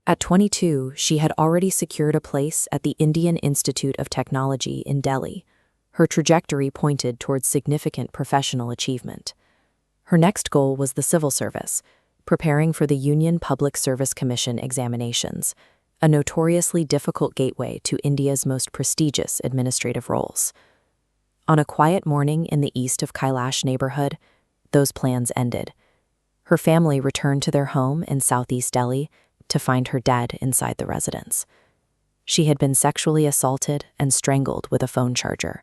At 22, she had already secured a place at the Indian Institute of Technology in Delhi. Her trajectory pointed towards significant professional achievement. Her next goal was the civil service, preparing for the Union Public Service Commission examinations, a notoriously difficult gateway to India's most prestigious administrative roles. On a quiet morning in the east of Kailash neighborhood, those plans ended. Her family returned to their home in southeast Delhi to find her dead inside the residence. She had been sexually assaulted and strangled with a phone charger.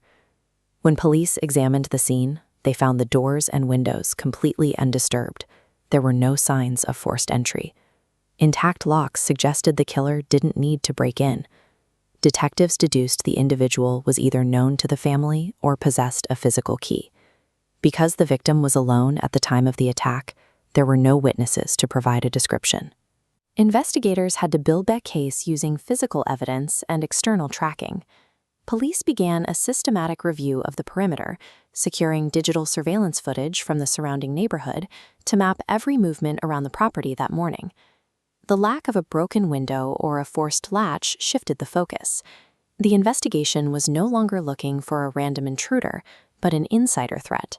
When police examined the scene, they found the doors and windows completely undisturbed. There were no signs of forced entry. Intact locks suggested the killer didn't need to break in. Detectives deduced the individual was either known to the family or possessed a physical key. Because the victim was alone at the time of the attack, there were no witnesses to provide a description. Investigators had to build that case using physical evidence and external tracking. Police began a systematic review of the perimeter, securing digital surveillance footage from the surrounding neighborhood to map every movement around the property that morning. The lack of a broken window or a forced latch shifted the focus. The investigation was no longer looking for a random intruder, but an insider threat.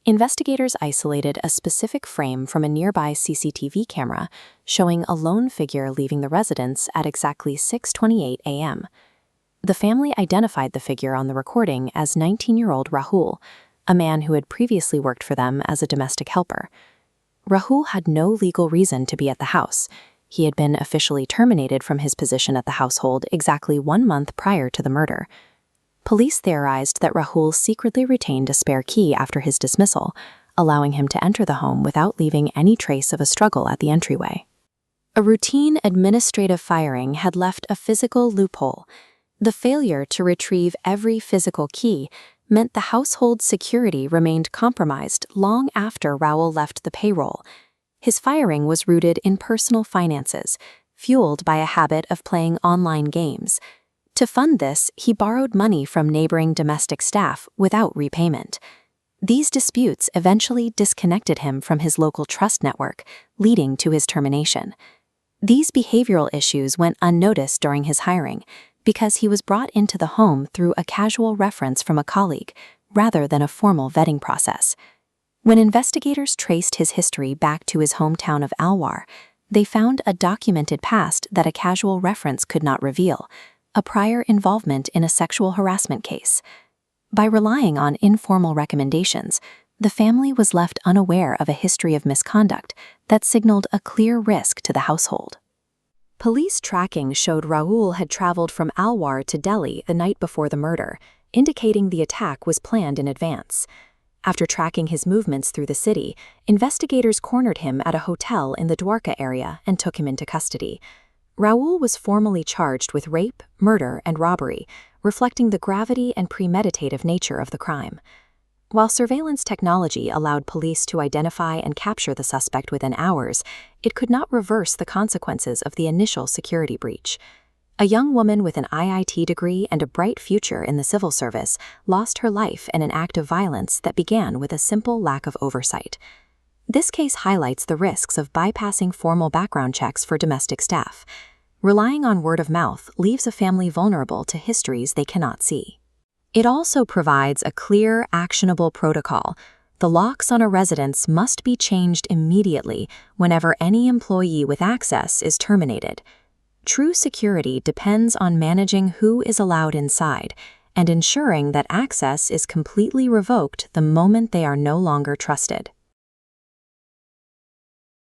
Investigators isolated a specific frame from a nearby CCTV camera, showing a lone figure leaving the residence at exactly 6:28 a.m. The family identified the figure on the recording as 19-year-old Rahul, a man who had previously worked for them as a domestic helper. Rahul had no legal reason to be at the house. He had been officially terminated from his position at the household exactly 1 month prior to the murder. Police theorized that Rahul secretly retained a spare key after his dismissal, allowing him to enter the home without leaving any trace of a struggle at the entryway. A routine administrative firing had left a physical loophole. The failure to retrieve every physical key meant the household's security remained compromised long after Rahul left the payroll. His firing was rooted in personal finances, fueled by a habit of playing online games. To fund this, he borrowed money from neighboring domestic staff without repayment. These disputes eventually disconnected him from his local trust network, leading to his termination. These behavioral issues went unnoticed during his hiring because he was brought into the home through a casual reference from a colleague, rather than a formal vetting process. When investigators traced his history back to his hometown of Alwar, they found a documented past that a casual reference could not reveal, a prior involvement in a sexual harassment case. By relying on informal recommendations, the family was left unaware of a history of misconduct that signaled a clear risk to the household. Police tracking showed Rahul had traveled from Alwar to Delhi the night before the murder, indicating the attack was planned in advance. After tracking his movements through the city, investigators cornered him at a hotel in the Dwarka area and took him into custody. Rahul was formally charged with rape, murder, and robbery, reflecting the gravity and premeditative nature of the crime. While surveillance technology allowed police to identify and capture the suspect within hours, it could not reverse the consequences of the initial security breach. A young woman with an IIT degree and a bright future in the civil service lost her life in an act of violence that began with a simple lack of oversight. This case highlights the risks of bypassing formal background checks for domestic staff. Relying on word of mouth leaves a family vulnerable to histories they cannot see. It also provides a clear, actionable protocol. The locks on a residence must be changed immediately whenever any employee with access is terminated. True security depends on managing who is allowed inside and ensuring that access is completely revoked the moment they are no longer trusted.